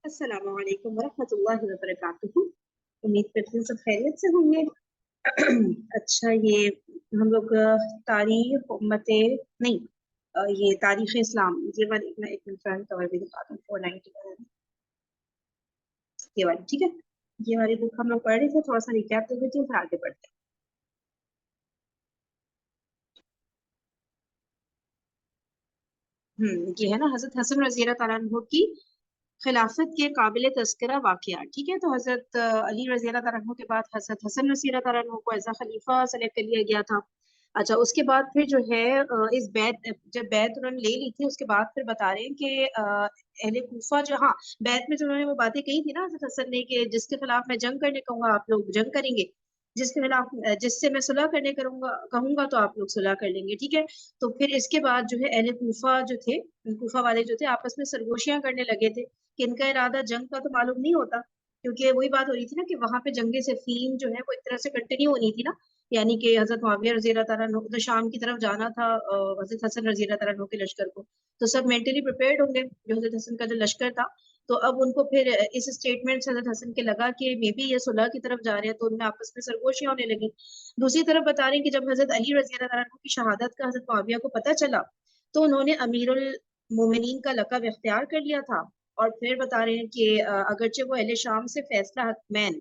अस्सलाम वालेकुम वरहमतुल्लाहि वबरकातुहू। उम्मीद करती हूँ सब खैरियत से होंगे। अच्छा, ये हम लोग तारीख उम्मत नहीं, ये तारीख इस्लाम, ये वाली मैं एक मिनट कवर भी दिखाता हूँ 490 ये वाली, ठीक है। ये वाली बुक हम लोग पढ़ रहे थे, थोड़ा सा रिकैप दे देती हूँ फिर आगे बढ़ते हैं। ये है ना हजरत हसन रजी अल्लाह तआला अन्हु की खिलाफत के काबिल तस्करा वाकया, ठीक है। तो हजरत अली रजी अल्लाह तआला अन्हु के बाद हजरत हसन रजी अल्लाह तआला अन्हु को एज खलीफा सेलेक्ट कर लिया गया था। अच्छा, उसके बाद फिर जो है इस बैत, जब बैत उन्होंने ले ली थी उसके बाद फिर बता रहे हैं कि अहले कूफा जो, हाँ, बैत में जो उन्होंने वो बातें कही थी ना हजरत हसन ने कि जिसके खिलाफ मैं जंग करने कहूंगा आप लोग जंग करेंगे, जिसके खिलाफ जिससे मैं सुलह करने करूंगा कहूंगा तो आप लोग सुलह कर लेंगे, ठीक है। तो फिर इसके बाद जो है अहले कूफा जो थे, कूफा वाले जो थे आपस में सरगोशियां करने लगे थे कि इनका इरादा जंग का तो मालूम नहीं होता, क्योंकि वही बात हो रही थी ना कि वहां पे जंगे सिफ़ीन जो है वो एक तरह से कंटिन्यू होनी थी ना, यानी कि हजरत मुआविया रजी अल्लाह तआला अन्हु को तो शाम की तरफ जाना था हजरत हसन रजी अल्लाह तआला अन्हु के लश्कर को, तो सब मेंटली प्रिपेयर्ड होंगे जो हजरत हसन का जो लश्कर था। तो अब उनको फिर इस स्टेटमेंट से हजरत हसन के लगा कि मे बी ये सुलह की तरफ जा रहे हैं, तो उनमें आपस में सरगोशियां होने लगी। दूसरी तरफ बता रहे हैं कि जब हजरत अली रजी अल्लाह तआला अन्हु की शहादत का हजरत मुआविया को पता चला तो उन्होंने अमीरुल मोमिनीन का लक़ब इख्तियार कर लिया था। और फिर बता रहे हैं कि अगरचे वो अहले शाम से फैसला हकमैन,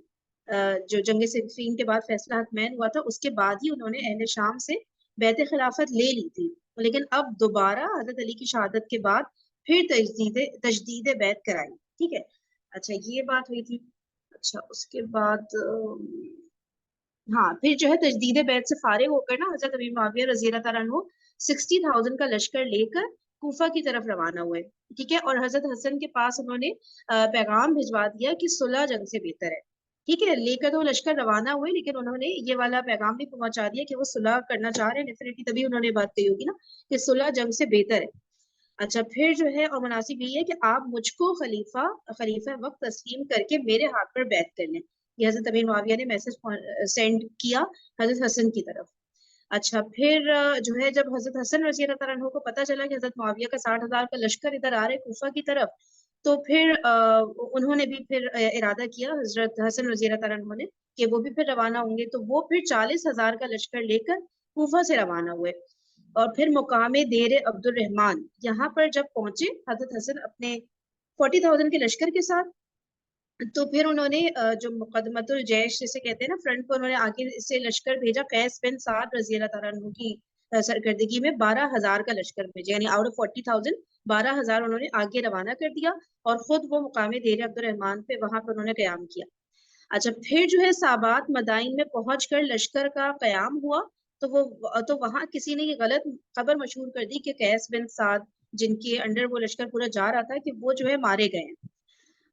जो जंग सिफ़ीन के बाद फैसला हकमैन हुआ था उसके बाद ही उन्होंने अहले शाम से बैत खिलाफत ले ली थी, लेकिन अब दोबारा हजरत अली की शहादत के बाद फिर तजदीद तजदीद बैत कराई, ठीक है। अच्छा, ये बात हुई थी। अच्छा, उसके बाद हाँ, फिर जो है तजदीद बैत से फारिग होकर ना हजरत अबी मुआविया रजी अल्लाह तआला अन्हु 60,000 का लश्कर लेकर कूफा की तरफ रवाना हुए, ठीक है। और हजरत हसन के पास उन्होंने पैगाम भिजवा दिया कि सुलह जंग से बेहतर है, ठीक है। लेकर तो वो लश्कर रवाना हुए, लेकिन उन्होंने ये वाला पैगाम भी पहुंचा दिया कि वो सुलह करना चाह रहे हैं, डेफिनेटली तभी उन्होंने बात कही होगी ना कि सुलह जंग से बेहतर है। अच्छा, फिर जो है और मुनासिब यही है कि आप मुझको खलीफा खलीफा वक्त तस्लीम करके मेरे हाथ पर बैत कर लें। ये हजरत अमीर मुआविया ने मैसेज सेंड किया हजरत हसन की तरफ। अच्छा, फिर जो है जब हजरत हसन रजी अल्लाह तआला अन्हु को पता चला कि हजरत मुआविया का 60,000 का लश्कर इधर आ रहे कूफा की तरफ, तो फिर उन्होंने भी फिर इरादा किया हजरत हसन रजी अल्लाह तआला अन्हु ने कि वो भी फिर रवाना होंगे, तो वो फिर 40,000 का लश्कर लेकर कूफा से रवाना हुए। और फिर मुकामे देर अब्दुल रहमान यहाँ पर जब पहुंचे हजरत हसन अपने 40,000 के लश्कर के साथ, तो फिर उन्होंने जो मुकदमतुल जैश जिसे कहते हैं ना फ्रंट पर, उन्होंने आगे से लश्कर भेजा कैस बिन साद रजी अल्लाह तआला अन्हु की सरकर्दगी में 12,000 का लश्कर भेजा, यानी आउट ऑफ 40,000 12,000 उन्होंने आगे रवाना कर दिया और खुद वो मुकामे देर अब्दुल रहमान पे वहां पर उन्होंने कयाम किया। अच्छा, फिर जो है साबात मदाइन में पहुंचकर लश्कर का कयाम हुआ, तो वहां किसी ने ये गलत खबर मशहूर कर दी कि कैस बिन साद जिनके अंडर वो लश्कर पूरा जा रहा था कि वो जो है मारे गए हैं।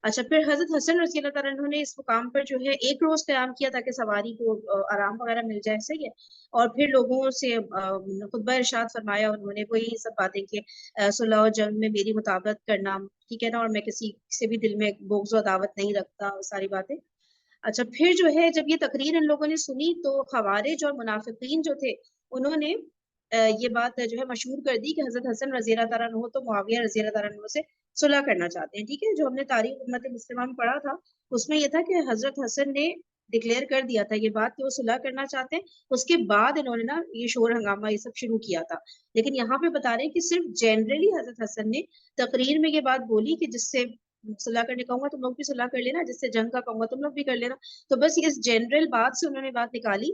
अच्छा, फिर हजरत हसन रजी अल्लाह तआला अन्हु ने इस मुकाम पर जो है एक रोज कयाम किया ताकि सवारी को आराम वगैरह मिल जाए, सही है। और फिर लोगों से खुतबा इरशाद फरमाया उन्होंने, वही सब बातें कि सुलह और जंग में मेरी मुताबत करना, ठीक है ना, और मैं किसी से भी दिल में बुग़्ज़ व अदावत नहीं रखता, वो सारी बातें। अच्छा, फिर जो है जब ये तकरीर इन लोगों ने सुनी तो खवारिज और मुनाफिकीन जो थे उन्होंने ये बात जो है मशहूर कर दी कि हजरत हसन रजी अल्लाह तआला अन्हु तो मुआविया रजी अल्लाह तआला अन्हु से सुलह करना चाहते हैं, ठीक है। जो हमने तारीख उम्मत मुस्लिमा में पढ़ा था उसमें ये था कि हजरत हसन ने डिक्लेयर कर दिया था ये बात कि वो सुलह करना चाहते हैं। उसके बाद इन्होंने ना ये शोर हंगामा ये सब शुरू किया था, लेकिन यहाँ पे बता रहे हैं कि सिर्फ जनरली हजरत हसन ने तकरीर में ये बात बोली कि जिससे सुलह करने कहूंगा तुम लोग भी सुलह कर लेना, जिससे जंग का कहूंगा तुम लोग भी कर लेना। तो बस इस जनरल बात से उन्होंने बात निकाली,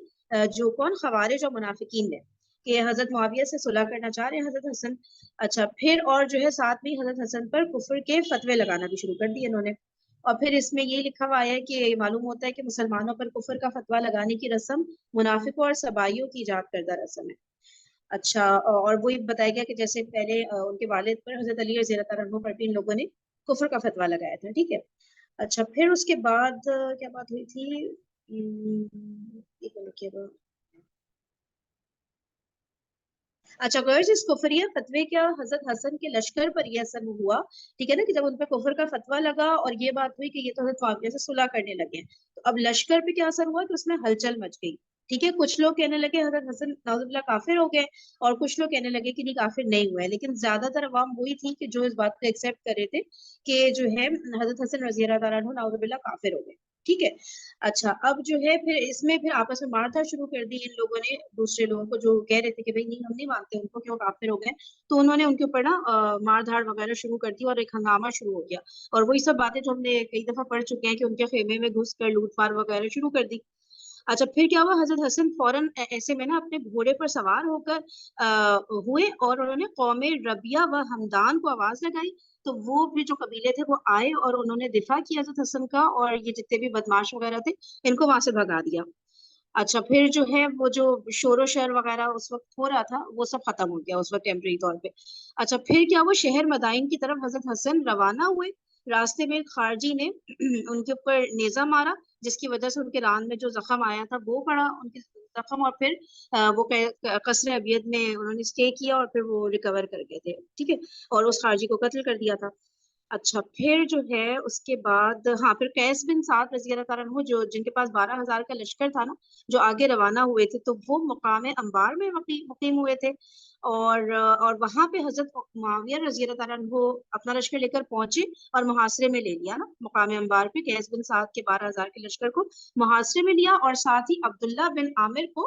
जो कौन खवारिज और मुनाफिकीन ने, कि हजरत मुआविया से सुलह करना चाह रहे हैं हजरत हसन। अच्छा, फिर और जो है साथ में हजरत हसन पर कुफर के फतवे लगाना भी शुरू कर दिए इन्होंने। और फिर इसमें ये लिखा हुआ है कि मालूम होता है कि मुसलमानों पर कुफर का फतवा लगाने की रस्म मुनाफिकों और सबाइयों की इजाद करदा रस्म है। अच्छा, और वही बताया गया कि जैसे पहले उनके वालिद पर हजरत अली रज़ी अल्लाह तआला अन्हु पर भी इन लोगों ने कुफर का फतवा लगाया था, ठीक है। अच्छा, फिर उसके बाद क्या बात हुई थी, एक मिनट रुकिएगा। अच्छा, गर्ज इस कुफरिया फतवे क्या हजरत हसन के लश्कर पर यह असर हुआ, ठीक है ना, कि जब उन पर कुफर का फतवा लगा और ये बात हुई कि ये तो हजरत मुआविया से सुलह करने लगे हैं, तो अब लश्कर पे क्या असर हुआ कि उसमें हलचल मच गई, ठीक है, कुछ लोग कहने लगे हजरत हसन नाउजुबिल्लाह काफिर हो गए और कुछ लोग कहने लगे कि नहीं काफिर नहीं हुए, लेकिन ज्यादातर अवाम वही थी कि जो इस बात को एक्सेप्ट कर रहे थे कि जो है हजरत हसन रजी अल्लाह तआला अन्हु नाउजुबिल्लाह काफिर हो गए। ठीक है, अच्छा अब जो है फिर इसमें फिर आपस में मारधाड़ शुरू कर दी इन लोगों ने दूसरे लोगों को जो कह रहे थे कि भाई नहीं हम नहीं मानते उनको क्यों काफिर हो गए, तो उन्होंने उनके ऊपर ना मारधाड़ वगैरह शुरू कर दी और एक हंगामा शुरू हो गया। और वही सब बातें जो हमने कई दफा पढ़ चुके हैं कि उनके खेमे में घुस कर लूटपाट वगैरह शुरू कर दी। अच्छा फिर क्या हुआ, हजरत हसन फौरन ऐसे में ना अपने घोड़े पर सवार होकर हुए और उन्होंने कौमे रबिया व हमदान को आवाज लगाई। तो वो भी जो कबीले थे वो आए और उन्होंने दिफा किया हजरत हसन का, और ये जितने भी बदमाश वगैरह थे इनको वहां से भगा दिया। अच्छा फिर जो है वो जो शोरो शहर वगैरह उस वक्त हो रहा था वो सब खत्म हो गया उस वक्त टेम्परेरी तौर पे। अच्छा फिर क्या, वो शहर मदाइन की तरफ हजरत हसन रवाना हुए। रास्ते में एक खारजी ने उनके ऊपर नेजा मारा, जिसकी वजह से उनके रान में जो जख्म आया था वो पड़ा उनके जख्म, और फिर वो कसर अबियत में उन्होंने स्टे किया और फिर वो रिकवर कर गए थे। ठीक है, और उस खारजी को कत्ल कर दिया था। अच्छा फिर जो है उसके बाद, हाँ फिर कैस बिन साद रजी अल्लाह तआला अन्हु जो जिनके पास 12,000 का लश्कर था ना, जो आगे रवाना हुए थे, तो वो मुकाम अंबार में मुकीम हुए थे। और वहां पे हजरत मुआविया रजी अल्लाह तआला अन्हु अपना लश्कर लेकर पहुंचे और मुहासरे में ले लिया ना मुकाम अंबार पे कैस बिन साद के 12,000 के लश्कर को मुहासरे में लिया, और साथ ही अब्दुल्ला बिन आमिर को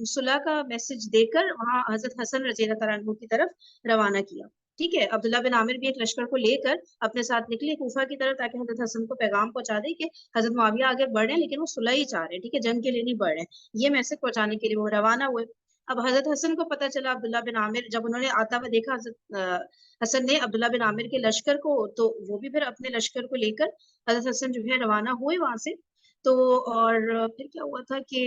सुलह का मैसेज देकर वहां हजरत हसन रजी अल्लाह तआला अन्हु की तरफ रवाना किया। ठीक है, अब्दुल्ला बिन आमिर भी एक लश्कर को लेकर अपने साथ निकले कूफा की तरफ, ताकि हजरत हसन को पैगाम पहुंचा दे कि हजरत मुआविया आगे बढ़ रहे हैं लेकिन वो सुलह ही चाह रहे हैं, ठीक है, जंग के लिए नहीं बढ़ रहे हैं। ये मैसेज पहुंचाने के लिए वो रवाना हुए। अब हजरत हसन को पता चला, अब्दुल्ला बिन आमिर जब उन्होंने आता हुआ देखा हजरत हसन ने अब्दुल्ला बिन आमिर के लश्कर को, तो वो भी फिर अपने लश्कर को लेकर हजरत हसन जो है रवाना हुए वहां से। तो और फिर क्या हुआ था कि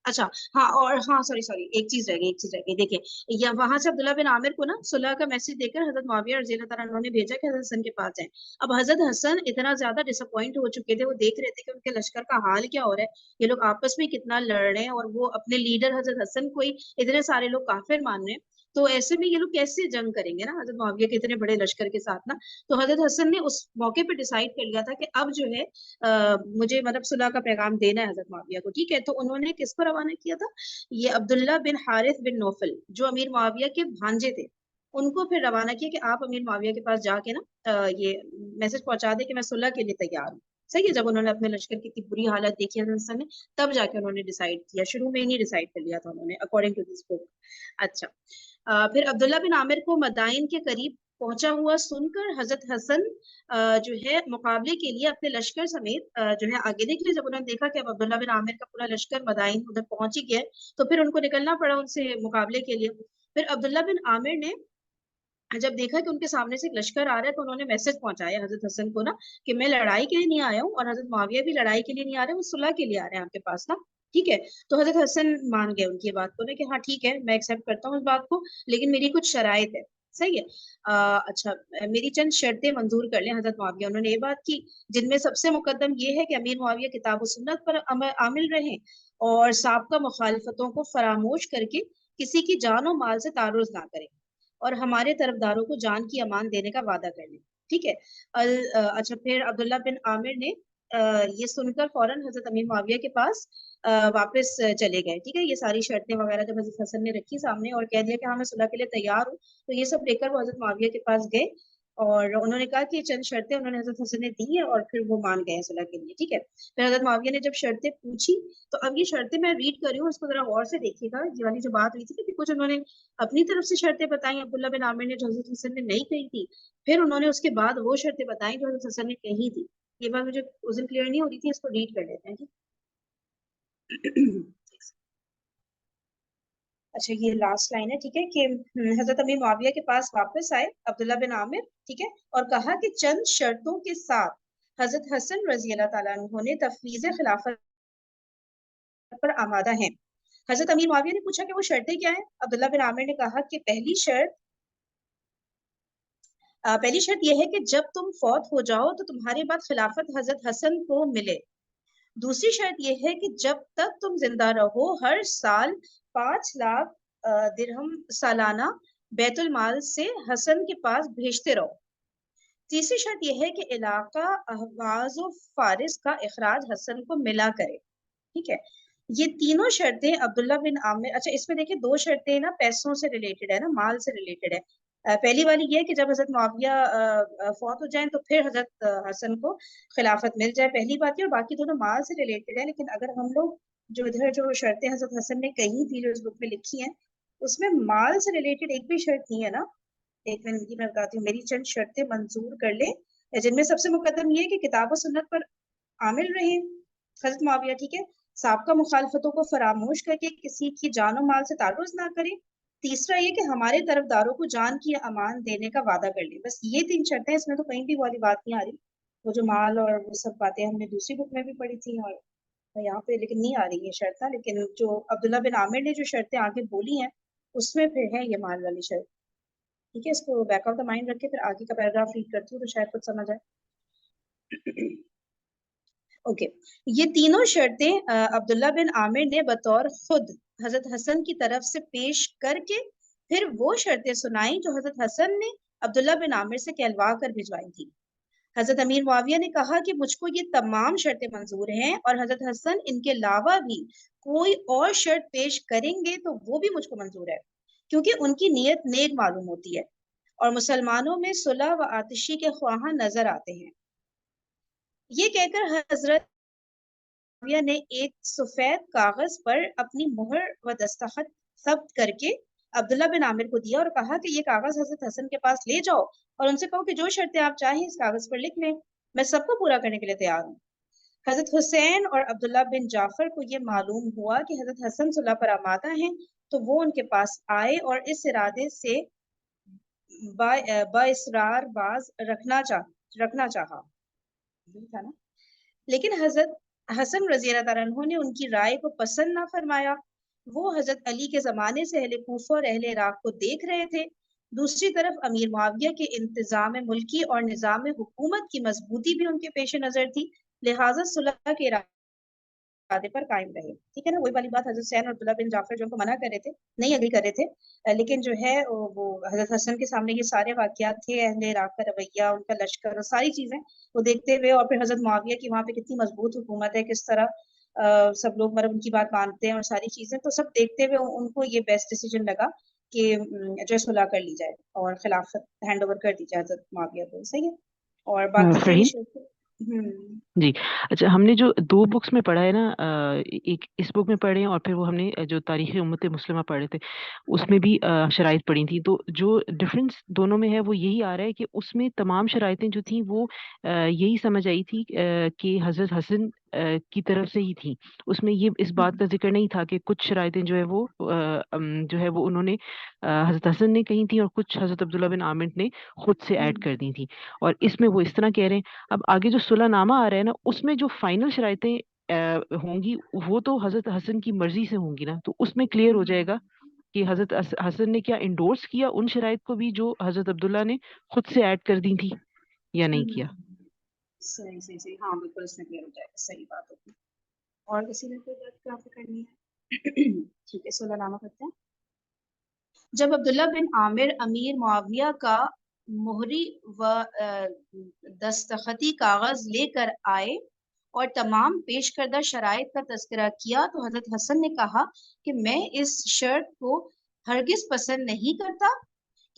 अच्छा, हाँ और हाँ सॉरी सॉरी एक चीज रह गई देखिए, या वहां से अब्दुल्ला बिन आमिर को ना सुलह का मैसेज देकर हजरत मुआविया रज़ी अल्लाह तआला अन्हु ने भेजा कि हजरत हसन के पास जाएं। अब हजरत हसन इतना ज्यादा डिसअपॉइंट हो चुके थे, वो देख रहे थे कि उनके लश्कर का हाल क्या हो रहा है, ये लोग आपस में कितना लड़ रहे हैं, और वो अपने लीडर हजरत हसन को ही इतने सारे लोग काफिर मान रहे हैं। तो ऐसे में ये लोग कैसे जंग करेंगे ना हजरत मुआविया के इतने बड़े लश्कर के साथ ना। तो हजरत हसन ने उस मौके पे डिसाइड कर लिया था कि अब जो है मुझे मतलब सुलह का पैगाम देना है हजरत मुआविया को। ठीक है, तो उन्होंने किसको रवाना किया था, ये अब्दुल्ला बिन हारिस बिन नौफल जो अमीर मुआविया के भांजे थे, उनको फिर रवाना किया कि आप अमीर मुआविया के पास जाके ना ये मैसेज पहुंचा दे कि मैं सुलह के लिए तैयार हूँ। सही है, जब उन्होंने अपने लश्कर की इतनी बुरी हालत देखी हजरत हसन ने, तब जाके उन्होंने डिसाइड किया, शुरू में ही नहीं डिसाइड कर लिया था उन्होंने अकॉर्डिंग टू दिस बुक। अच्छा फिर अब्दुल्ला बिन आमिर को मदाइन के करीब पहुंचा हुआ सुनकर हजरत हसन जो है मुकाबले के लिए अपने लश्कर समेत जो है आगे निकले। जब उन्होंने देखा कि अब अब्दुल्ला बिन आमिर का पूरा लश्कर मदाइन उधर पहुंच ही गया है, तो फिर उनको निकलना पड़ा उनसे मुकाबले के लिए। फिर अब्दुल्ला बिन आमिर ने जब देखा कि उनके सामने से एक लश्कर आ रहा है, तो उन्होंने मैसेज पहुंचाया हजरत हसन को ना कि मैं लड़ाई के लिए नहीं आया हूँ, और हजरत मुआविया भी लड़ाई के लिए नहीं आ रहे, वो सुलह के लिए आ रहे हैं आपके पास ना। ठीक है, तो हजरत हसन मान गए उनकी बात को ना कि हाँ ठीक है मैं एक्सेप्ट करता हूँ इस बात को, लेकिन मेरी कुछ शराइत है। सही है, अच्छा मेरी चंद शर्तें मंजूर कर लें हजरत मुआविया। उन्होंने ये बात की जिनमें सबसे मुकद्दम ये है कि अमीर मुआविया किताब और सुन्नत पर आमिल रहें, और साबका मुखालिफतों को फरामोश करके किसी की जान और माल से तारुज ना करें, और हमारे तरफदारों को जान की अमान देने का वादा कर लें। ठीक है, अच्छा फिर अब्दुल्ला बिन आमिर ने ये सुनकर फौरन हजरत अमीर मुआविया के पास वापस चले गए। ठीक है, ये सारी शर्तें वगैरह जब हजरत हसन ने रखी सामने और कह दिया कि हाँ मैं सुलह के लिए तैयार हूँ, तो ये सब लेकर वो हजरत मुआविया के पास गए, और उन्होंने कहा कि चंद शर्तें उन्होंने हजरत हसन ने दी है, और फिर वो मान गए सुलह के लिए। ठीक है, फिर हजरत मुआविया ने जब शर्तें पूछी, तो अब ये शर्तें मैं रीड कर रही हूँ, इसको जरा गौर से देखिएगा। ये वाली जो बात हुई थी कि कुछ उन्होंने अपनी तरफ से शर्तें बताई अब्दुल्ला बिन आमिर ने जो हजरत हसन ने नहीं कही थी, फिर उन्होंने उसके बाद वो शर्तें बताई जो हजरत हसन ने कही थी। ये बात मुझे उस दिन क्लियर नहीं हो रही थी, इसको रीड कर लेते हैं जी। अच्छा ये लास्ट लाइन है, ठीक है, कि हजरत अमीर मुआविया के पास वापस आए अब्दुल्ला बिन आमिर, ठीक है, और कहा कि चंद शर्तों के साथ हजरत हसन रजी अल्लाह तआला अन्हु ने तफवीज़ खिलाफत पर आमादा हैं। हजरत अमीर मुआविया ने पूछा कि वो शर्तें क्या हैं। अब्दुल्ला बिन आमिर ने कहा कि पहली शर्त यह है कि जब तुम फौत हो जाओ तो तुम्हारे बाद खिलाफत हजरत हसन को मिले। दूसरी शर्त यह है कि जब तक तुम जिंदा रहो हर साल 5 लाख दिरहम सालाना बैतुल माल से हसन के पास भेजते रहो। तीसरी शर्त यह है कि इलाका अहवाज और फारिस का इखराज हसन को मिला करे। ठीक है, یہ تینوں شرطیں عبداللہ بن عامر، اچھا اس میں دیکھیں دو شرطیں نا پیسوں سے ریلیٹڈ ہے نا، مال سے ریلیٹڈ ہے. پہلی والی یہ ہے کہ جب حضرت معاویہ فوت ہو جائیں تو پھر حضرت حسن کو خلافت مل جائے، پہلی بات ہے. اور باقی دونوں مال سے ریلیٹڈ ہے. لیکن اگر ہم لوگ جو ادھر جو شرطیں حضرت حسن نے کہی تھی جو اس بک میں لکھی ہیں، اس میں مال سے ریلیٹڈ ایک بھی شرط نہیں ہے نا. ایک منٹ کی میں بتاتی ہوں، میری چند شرطیں منظور کر لے، جن میں سب سے مقدم یہ ہے کہ کتاب و سنت پر عامل رہیں حضرت معاویہ، ٹھیک ہے. سابقہ مخالفتوں کو فراموش کر کے کسی کی جان و مال سے تعرض نہ کریں. تیسرا یہ کہ ہمارے طرفداروں کو جان کی امان دینے کا وعدہ کر لیں. بس یہ تین شرطیں، اس میں تو کہیں بھی والی بات نہیں آ رہی. وہ جو مال اور وہ سب باتیں ہم نے دوسری بک میں بھی پڑھی تھی اور یہاں پہ لیکن نہیں آ رہی یہ شرطیں. لیکن جو عبداللہ بن عامر نے جو شرطیں آگے بولی ہیں اس میں پھر ہے یہ مال والی شرط. ٹھیک ہے، اس کو بیک آف دا مائنڈ رکھ کے پھر آگے کا پیراگراف ریڈ کرتی ہوں تو شاید کچھ سمجھ آئے. اوکے، یہ تینوں شرطیں عبداللہ بن عامر نے بطور خود حضرت حسن کی طرف سے پیش کر کے پھر وہ شرطیں سنائیں جو حضرت حسن نے عبداللہ بن عامر سے کہلوا کر بھجوائی تھی. حضرت امیر معاویہ نے کہا کہ مجھ کو یہ تمام شرطیں منظور ہیں اور حضرت حسن ان کے علاوہ بھی کوئی اور شرط پیش کریں گے تو وہ بھی مجھ کو منظور ہے، کیونکہ ان کی نیت نیک معلوم ہوتی ہے اور مسلمانوں میں صلح و آتشی کے خواہاں نظر آتے ہیں. یہ کہہ کر حضرت معاویہ نے ایک سفید کاغذ پر اپنی مہر و دستخط ثبت کر کے عبداللہ بن عامر کو دیا اور کہا کہ یہ کاغذ حضرت حسن کے پاس لے جاؤ اور ان سے کہو کہ جو شرطیں آپ چاہیں اس کاغذ پر لکھ لیں، میں سب کو پورا کرنے کے لیے تیار ہوں. حضرت حسین اور عبداللہ بن جعفر کو یہ معلوم ہوا کہ حضرت حسن صلح پر آمادہ ہیں تو وہ ان کے پاس آئے اور اس ارادے سے باصرار باز رکھنا چاہا تھا نا. لیکن حضرت حسن رضی اللہ تعالیٰ عنہ نے ان کی رائے کو پسند نہ فرمایا. وہ حضرت علی کے زمانے سے اہل کوفہ اور اہل عراق کو دیکھ رہے تھے. دوسری طرف امیر معاویہ کے انتظام ملکی اور نظام حکومت کی مضبوطی بھی ان کے پیش نظر تھی، لہٰذا صلح کے ارادے پر قائم رہے. ٹھیک ہے نا، وہی والی بات حضرت حسین اور عبداللہ بن جعفر جو ان کو منع کر رہے تھے، نہیں اگری کر رہے تھے. لیکن جو ہے وہ حضرت حسن کے سامنے یہ سارے واقعات تھے، اہل عراق کا رویہ، ان کا لشکر اور ساری چیزیں وہ دیکھتے ہوئے، اور پھر حضرت معاویہ کی وہاں پہ کتنی مضبوط حکومت ہے، کس طرح سب لوگ ان کی بات مانتے ہیں اور ساری چیزیں، تو سب دیکھتے ہوئے ان کو یہ بیسٹ ڈیسیجن لگا کہ جو صلح کر لی جائے اور خلافت ہینڈ اوور کر دی جائے حضرت معاویہ کو. صحیح ہے. اور باقی جو فہیم یہ جی، اچھا ہم نے جو دو بکس میں پڑھا ہے نا، ایک اس بک میں پڑھے ہیں اور پھر وہ ہم نے جو تاریخ امت مسلمہ پڑھے تھے اس میں بھی شرائط پڑھی تھی. تو جو ڈفرینس دونوں میں ہے وہ یہی آ رہا ہے کہ اس میں تمام شرائطیں جو تھیں وہ یہی سمجھ آئی تھی کہ حضرت حسن کی طرف سے ہی تھیں. اس میں یہ اس بات کا ذکر نہیں تھا کہ کچھ شرائطیں جو ہے وہ انہوں نے حضرت حسن نے کہی تھیں اور کچھ حضرت عبداللہ بن عامر نے خود سے ایڈ کر دی تھیں. اور اس میں وہ اس طرح کہہ رہے ہیں. اب آگے جو صلح نامہ آ رہا ہے نا، اس میں جو فائنل شرائطیں ہوں گی وہ تو حضرت حسن کی مرضی سے ہوں گی نا. تو اس میں کلیئر ہو جائے گا کہ حضرت حسن نے کیا انڈورس کیا ان شرائط کو بھی جو حضرت عبداللہ نے خود سے ایڈ کر دی تھی یا نہیں کیا. صحیح ہاں بالکل، اس میں کلیئر ہو جائے گا. صحیح بات ہوگی. اور کسی نے کوئی بات کیا کرنی ہے؟ ٹھیک ہے، صلح نامہ کرتے ہیں. جب عبداللہ بن عامر امیر معاویہ کا مہری و دستخطی کاغذ لے کر آئے اور تمام پیش کردہ شرائط کا تذکرہ کیا تو حضرت حسن نے کہا کہ میں اس شرط کو ہرگز پسند نہیں کرتا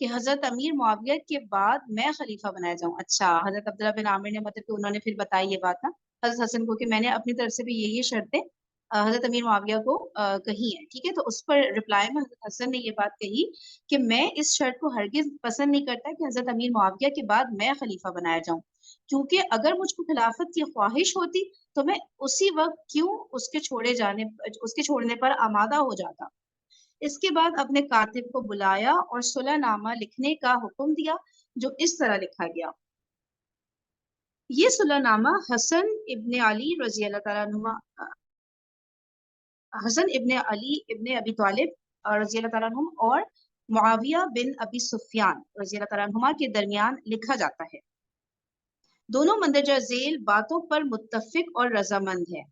کہ حضرت امیر معاویہ کے بعد میں خلیفہ بنایا جاؤں. اچھا، حضرت عبداللہ بن عامر نے مطلب کہ انہوں نے پھر بتائی یہ بات نا حضرت حسن کو کہ میں نے اپنی طرف سے بھی یہ شرطیں حضرت امیر معاویہ کو کہی ہیں. ٹھیک ہے، تو اس پر رپلائی میں حضرت حسن نے یہ بات کہی کہ میں اس شرط کو ہرگز پسند نہیں کرتا کہ حضرت امیر معاویہ کے بعد میں خلیفہ بنایا جاؤں، کیونکہ اگر مجھ کو خلافت کی خواہش ہوتی تو میں اسی وقت کیوں اس کے چھوڑنے پر آمادہ ہو جاتا. اس کے بعد اپنے کاتب کو بلایا اور صلح نامہ لکھنے کا حکم دیا جو اس طرح لکھا گیا. یہ صلح نامہ حسن ابن علی رضی اللہ تعالیٰ عنہ، حسن ابن علی ابن ابی طالب رضی اللہ تعالیٰ عنہ اور معاویہ بن ابی سفیان رضی اللہ تعالیٰ عنہما کے درمیان لکھا جاتا ہے. دونوں مندرجہ ذیل باتوں پر متفق اور رضامند ہے.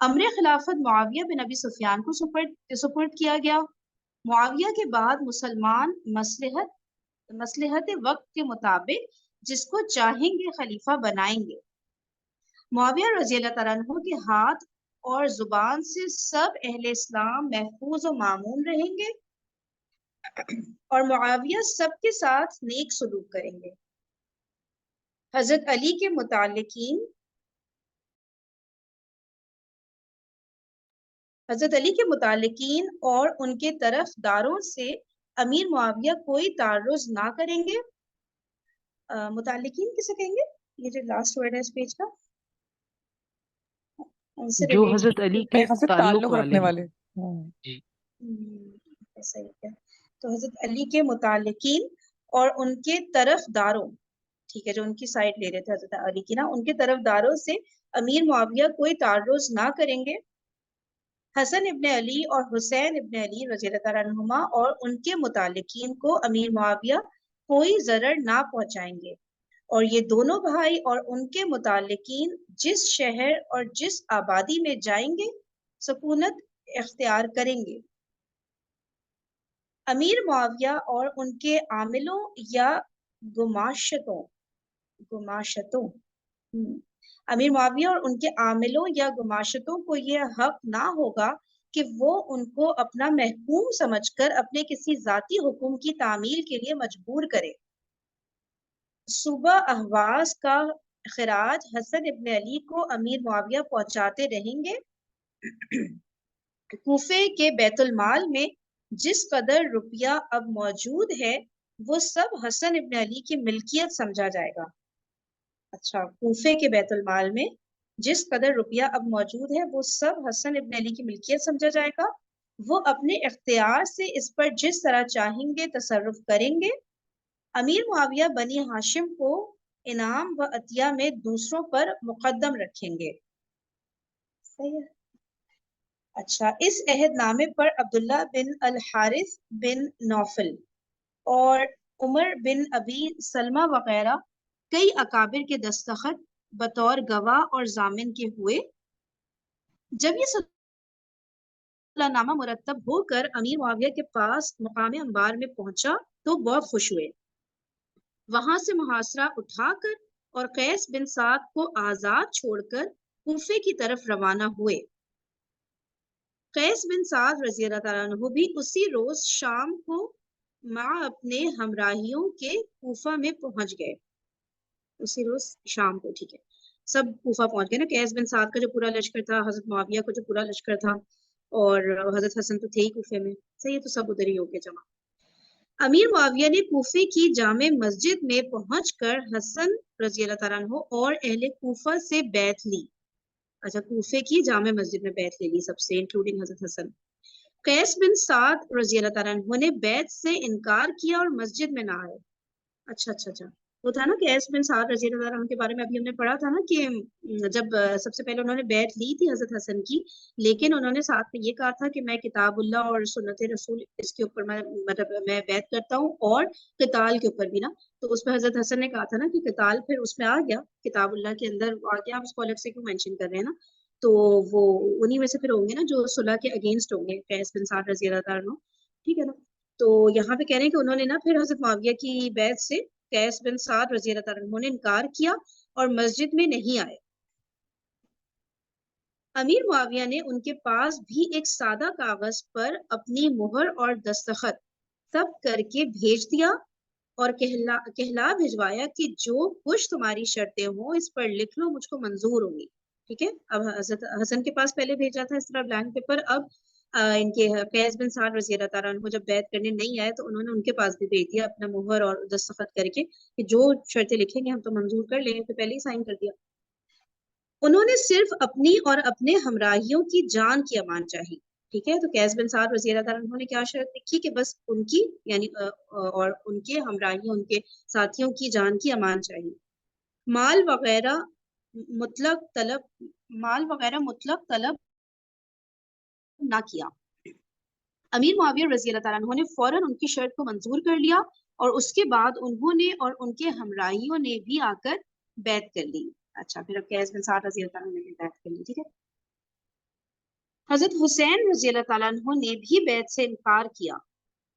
امر خلافت معاویہ بن ابی سفیان کو سپرد کیا گیا. معاویہ کے بعد مسلمان مصلحت وقت کے مطابق جس کو چاہیں گے خلیفہ بنائیں گے. معاویہ رضی اللہ تعالیٰ عنہ کے ہاتھ اور زبان سے سب اہل اسلام محفوظ و معمون رہیں گے، اور معاویہ سب کے ساتھ نیک سلوک کریں گے۔ حضرت علی کے متعلقین اور ان کے طرف داروں سے امیر معاویہ کوئی تعرض نہ کریں گے۔ متعلقین کسے کہیں گے؟ یہ جو لاسٹ ورڈ ہے اس پیج کا، ان سے جو related۔ حضرت علی کے میرے خیال سے تعلق تعلق والے رکھنے ہیں۔ والے۔ جی صحیح ہے۔ تو حضرت علی کے متعلقین اور ان کے طرف داروں، ٹھیک ہے، جو ان کی سائڈ لے رہے تھے حضرت علی کی نا، ان کے طرف داروں سے امیر معاویہ کوئی تعرض نہ کریں گے۔ حسن ابن علی اور حسین ابن علی رضی اللہ تعالیٰ عنہما اور ان کے متعلقین کو امیر معاویہ کوئی ضرر نہ پہنچائیں گے، اور یہ دونوں بھائی اور ان کے متعلقین جس شہر اور جس آبادی میں جائیں گے سکونت اختیار کریں گے۔ امیر معاویہ اور ان کے عاملوں یا گماشتوں امیر معاویہ اور ان کے عاملوں یا گماشتوں کو یہ حق نہ ہوگا کہ وہ ان کو اپنا محکوم سمجھ کر اپنے کسی ذاتی حکم کی تعمیل کے لیے مجبور کرے۔ صوبہ اہواز کا خراج حسن ابن علی کو امیر معاویہ پہنچاتے رہیں گے۔ کوفے کے بیت المال میں جس قدر روپیہ اب موجود ہے وہ سب حسن ابن علی کی ملکیت سمجھا جائے گا۔ اچھا، کوفے کے بیت المال میں جس قدر روپیہ اب موجود ہے وہ سب حسن ابن علی کی ملکیت سمجھا جائے گا۔ وہ اپنے اختیار سے اس پر جس طرح چاہیں گے تصرف کریں گے۔ امیر معاویہ بنی ہاشم کو انعام و عطیہ میں دوسروں پر مقدم رکھیں گے۔ صحیح ہے۔ اچھا، اس عہد نامے پر عبداللہ بن الحارث بن نوفل اور عمر بن ابی سلمہ وغیرہ کئی اکابر کے دستخط بطور گواہ اور ضامن کے ہوئے۔ جب یہ صلح نامہ مرتب ہو کر امیر معاویہ کے پاس مقام انبار میں پہنچا تو بہت خوش ہوئے۔ وہاں سے محاصرہ اٹھا کر اور قیس بن سعد کو آزاد چھوڑ کر کوفے کی طرف روانہ ہوئے۔ قیس بن سعد رضی اللہ تعالیٰ عنہ بھی اسی روز شام کو مع اپنے ہمراہیوں کے کوفہ میں پہنچ گئے۔ اسی روز شام کو، ٹھیک ہے، سب کوفہ پہنچ گئے نا۔ قیس بن سعد کا جو پورا لشکر تھا، حضرت معاویہ کو جو پورا لشکر تھا، اور حضرت حسن تو تھے ہی کوفے میں، صحیح ہے، تو سب ادھر ہی ہو گئے جمع۔ امیر معاویہ نے کوفے کی جامع مسجد میں پہنچ کر حسن رضی اللہ تعالیٰ عنہ اور اہل کوفہ سے بیعت لی۔ اچھا، کوفے کی جامع مسجد میں بیعت لے لی سب سے، انکلوڈنگ حضرت حسن۔ قیس بن سعد رضی اللہ تعالیٰ عنہ نے بیعت سے انکار کیا اور مسجد میں نہ آئے۔ اچھا، وہ تھا نا کہ قیس بن سعد رضی اللہ عنہ کے بارے میں ابھی ہم نے پڑھا تھا نا کہ جب سب سے پہلے انہوں نے بیعت لی تھی حضرت حسن کی، لیکن انہوں نے ساتھ میں یہ کہا تھا کہ میں کتاب اللہ اور سنت رسول اس کے اوپر میں بیعت کرتا ہوں، اور قتال کے اوپر بھی نا۔ تو اس پہ حضرت حسن نے کہا تھا نا کہ قتال پھر اس میں آ گیا، کتاب اللہ کے اندر آ گیا، آپ اس کو الگ سے کیوں مینشن کر رہے ہیں نا؟ تو وہ انہی میں سے پھر ہوں گے نا جو صلح کے اگینسٹ ہوں گے، قیس بن سعد رضی اللہ تعالیٰ عنہ، ٹھیک ہے نا؟ تو یہاں پہ کہہ رہے ہیں کہ انہوں نے نا پھر حضرت معاویہ کی بیعت سے قیس بن سعد رضی اللہ تعالیٰ عنہ نے انکار کیا اور مسجد میں نہیں آئے۔ امیر معاویہ نے ان کے پاس بھی ایک سادہ کاغذ پر اپنی مہر اور دستخط سب کر کے بھیج دیا اور کہلا بھجوایا کہ جو کچھ تمہاری شرطیں ہوں اس پر لکھ لو، مجھ کو منظور ہوں گی۔ ٹھیک ہے، اب حضرت حسن کے پاس پہلے بھیجا تھا اس طرح بلینک پیپر، اب ان کے قیس بن سعد رضی اللہ تعالیٰ عنہ جب بیعت کرنے نہیں آئے تو انہوں نے ان کے پاس بھی بھیج دیا اپنا مہر اور دستخط کر کے کہ جو شرطیں لکھیں گے ہم تو منظور کر لیں گے، تو پہلے ہی سائن کر دیا۔ انہوں نے صرف اپنی اور اپنے ہمراہیوں کی جان کی امان چاہی۔ ٹھیک ہے، تو قیس بن سعد رضی اللہ تعالیٰ عنہ نے کیا شرط لکھی کہ بس ان کی یعنی اور ان کے ہمراہیوں، ان کے ساتھیوں کی جان کی امان چاہیے۔ مال وغیرہ مطلق طلب نہ کیا۔ امیر معاویہ رضی اللہ تعالیٰ عنہ نے فوراً ان کی شرط کو منظور کر لیا، اور اس کے بعد انہوں نے اور ان کے ہمراہیوں نے بھی آ کر بیعت کر لی۔ اچھا، پھر اب قیس بن سعد رضی اللہ تعالیٰ عنہ نے بھی بیعت کر لی۔ ٹھیک ہے، حضرت حسین رضی اللہ تعالیٰ عنہ نے بھی بیعت سے انکار کیا۔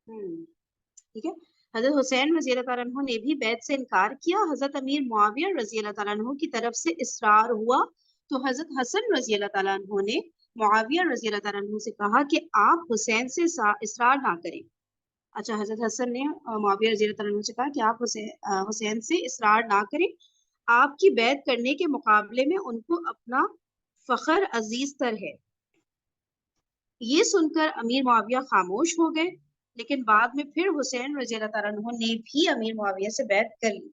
ٹھیک ہے، حضرت حسین رضی اللہ تعالیٰ عنہ نے بھی بیعت سے انکار کیا۔ حضرت امیر معاویہ رضی اللہ تعالیٰ عنہ کی طرف سے اصرار ہوا تو حضرت حسن رضی اللہ تعالیٰ عنہ نے मुआविया रजी अल्लाह तआला अन्हु से कहा कि आप हुसैन से इसरार ना करें। अच्छा, हजरत हसन ने मुआविया रजी अल्लाह तआला अन्हु से कहा कि आप हुसैन से इसरार ना करें, आपकी बैत करने के मुकाबले में उनको अपना फखर अजीज तर है। ये सुनकर अमीर मुआविया खामोश हो गए, लेकिन बाद में फिर हुसैन रजी अल्लाह तआला अन्हु ने भी अमीर मुआविया से बैत कर ली।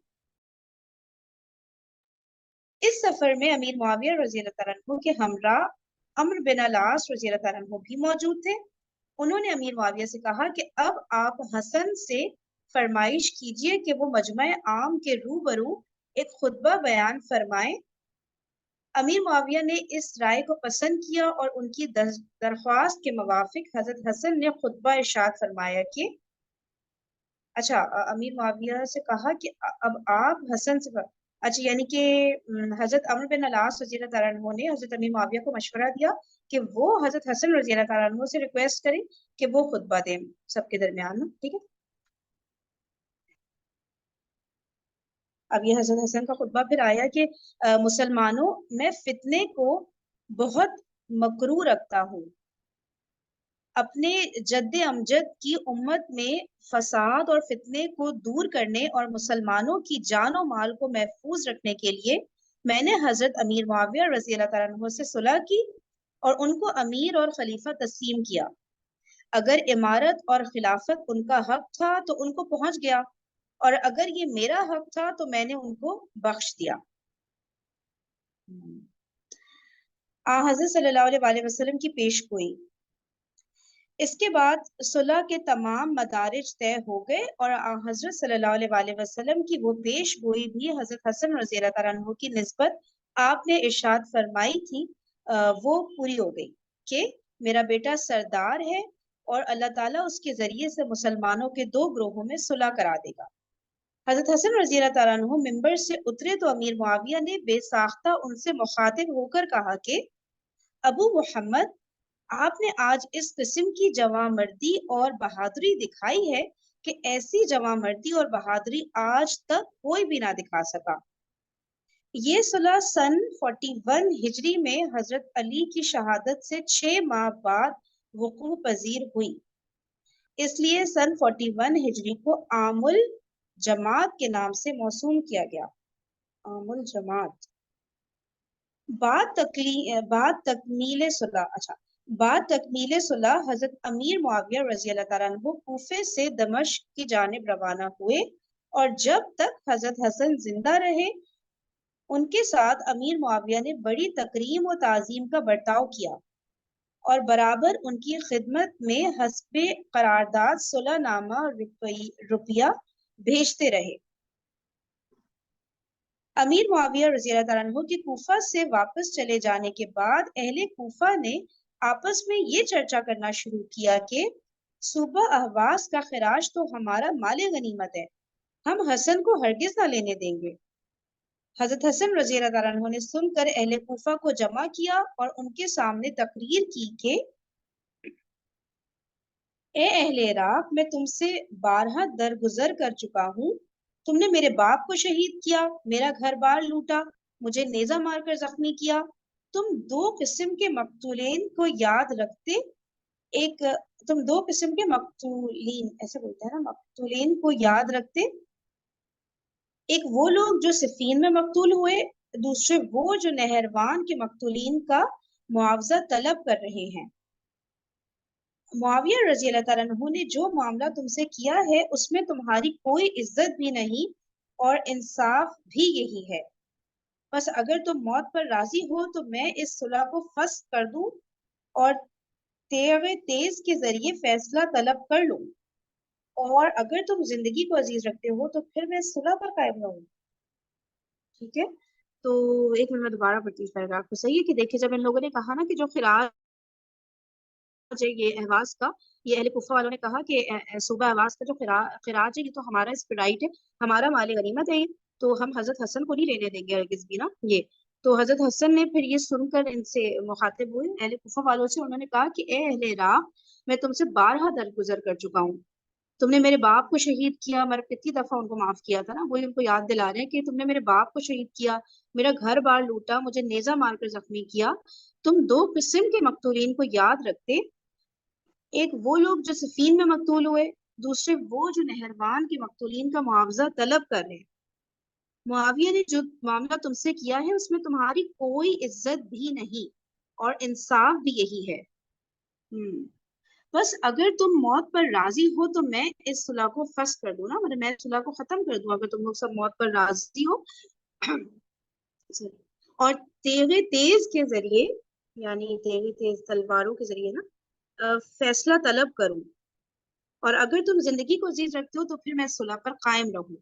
इस सफर में अमीर मुआविया रजी अल्लाह तआला अन्हु के हमरा अम्र बिन अल-आस रजी अल्लाह तआला अन्हु भी मौजूद थे। उन्होंने अमीर मुआविया से कहा कि अब आप हसन से फरमाइश कीजिए कि वो मजमा आम के रूबरू एक खुतबा बयान फरमाएं। अमीर मुआविया ने इस राय को पसंद किया और उनकी दरख्वास्त के मुवाफिक हजरत हसन ने खुतबा इरशाद फरमाया कि अच्छा, अमीर मुआविया से कहा कि अब आप हसन से अच्छा, यानी कि हजरत अम्र बिन अल-आस रज़ी अल्लाह तआला अन्हु ने हजरत अमीर मुआविया को मशवरा दिया कि वो हजरत हसन रज़ी अल्लाह तआला अन्हु से रिक्वेस्ट करें कि वो खुतबा दें सबके दरमियान। ठीक है, अब ये हजरत हसन का खुतबा फिर आया कि मुसलमानों, मैं फितने को बहुत मकरू रखता हूँ। अपने जद्दे अमजद की उम्मत में फसाद और फितने को दूर करने और मुसलमानों की जान और माल को महफूज रखने के लिए मैंने हजरत अमीर मुआविया रजी अल्लाह तआला अन्हु से सुलह की और उनको अमीर और खलीफा तस्लीम किया। अगर इमारत और खिलाफत उनका हक था तो उनको पहुंच गया, और अगर ये मेरा हक था तो मैंने उनको बख्श दिया। हजरत सल्लल्लाहु अलैहि वसल्लम की पेशगोई। इसके बाद सुलह के तमाम मदारिज तय हो गए और हजरत सल्लल्लाहु अलैहि वसल्लम की वो पेशगोई भी हजरत हसन रज़ी अल्लाह तआला अन्हु की निस्बत आपने इरशाद फरमाई थी, वो पूरी हो गई कि मेरा बेटा सरदार है और अल्लाह ताला उसके जरिए से मुसलमानों के दो ग्रोहों में सुलह करा देगा। हजरत हसन रज़ी अल्लाह तआला अन्हु मिंबर से उतरे तो अमीर मुआविया ने बेसाख्ता उनसे मुखातिब होकर कहा कि अबू मोहम्मद, आपने आज इस किस्म की जवामर्दी और बहादुरी दिखाई है कि ऐसी जवामर्दी और बहादुरी आज तक कोई भी ना दिखा सका। ये सुलह सन 41 हिजरी में हजरत अली की शहादत से 6 माह बाद वकूअ पजीर हुई, इसलिए सन 41 हिजरी को आमुल जमात के नाम से मौसूम किया गया। आमुल जमात। बाद तकमील सुलह। अच्छा, बाद तकमील सुलह हजरत अमीर मुआविया रजी अल्लाह तआला अन्हु कूफे से दमिश्क की जानिब रवाना हुए, और जब तक हजरत हसन जिंदा रहे उनके साथ अमीर मुआविया ने बड़ी तकरीम और ताजीम का बर्ताव किया और बराबर उनकी खिदमत में हस्बे करारदाद सुलहनामा रुपया भेजते रहे। अमीर मुआविया रज़ी अल्लाह तआला अन्हु के कूफा से वापस चले जाने के बाद अहले कूफा ने आपस में ये चर्चा करना शुरू किया कि सूबा अहवास का खिराज तो हमारा माले गनीमत है, हम हसन को हरगिज ना लेने देंगे। हजरत हसन रज़ी अल्लाह तआला अन्हु ने सुनकर अहले कूफा को जमा किया और उनके सामने तकरीर की कि ए अहले इराक, मैं तुमसे 12 दरगुजर कर चुका हूँ। तुमने मेरे बाप को शहीद किया, मेरा घर बार लूटा, मुझे नेजा मारकर जख्मी किया। तुम दो किस्म के मकतूलीन को याद रखते एक तुम दो किस्म के मकतूलीन, ऐसे बोलते हैं ना, मकतूलीन को याद रखते, एक वो लोग जो सिफीन में मकतूल हुए, दूसरे वो जो नहरवान के मकतूलीन का मुआवजा तलब कर रहे हैं। मुआविया रजी अल्लाह तआला अन्हु ने जो मामला तुमसे किया है उसमें तुम्हारी कोई इज्जत भी नहीं और इंसाफ भी यही है। बस अगर तुम मौत पर राजी हो तो मैं इस सुलह को फस्ख कर दूं और तेग तेज के जरिए फैसला तलब कर लूं, और अगर तुम जिंदगी को अजीज रखते हो तो फिर मैं सुलह पर कायम रहूं। ठीक है, तो एक मिनट में दोबारा पढ़ती हूँ इस पैराग्राफ को। सही है कि देखिए, जब इन लोगों ने कहा ना कि जो खिराज है ये अहवास का, ये अहले कुफा वालों ने कहा कि सूबा अहवास का जो खिराज है ये तो हमारा इस पे राइट है, हमारा माले गनीमत है ये, तो हम हजरत हसन को नहीं लेने देंगे हरगिज भी ना ये। तो हजरत हसन ने फिर ये सुनकर इनसे मुखातिब हुए अहले कुफा वालों से, उन्होंने कहा कि ए अहले इराक, मैं तुमसे 12 दरगुजर कर चुका हूँ। तुमने मेरे बाप को शहीद किया, मैंने कितनी दफा उनको माफ किया था ना, वही उनको याद दिला रहे हैं कि तुमने मेरे बाप को शहीद किया, मेरा घर बार लूटा, मुझे नेजा मारकर जख्मी किया। تم دو قسم کے مقتولین کو یاد رکھتے، ایک وہ لوگ جو صفین میں مقتول ہوئے، دوسرے وہ جو نہروان کے مقتولین کا معاوضہ طلب کر رہے ہیں۔ معاویہ نے جو معاملہ تم سے کیا ہے اس میں تمہاری کوئی عزت بھی نہیں اور انصاف بھی یہی ہے۔ بس اگر تم موت پر راضی ہو تو میں اس صلح کو فسخ کر دوں نا، مطلب میں صلح کو ختم کر دوں اگر تم لوگ سب موت پر راضی ہو اور تیغ تیز کے ذریعے، یعنی تیغ تیز تلواروں کے ذریعے نا فیصلہ طلب کروں، اور اگر تم زندگی کو عزیز رکھتے ہو تو پھر میں صلح پر قائم رہوں،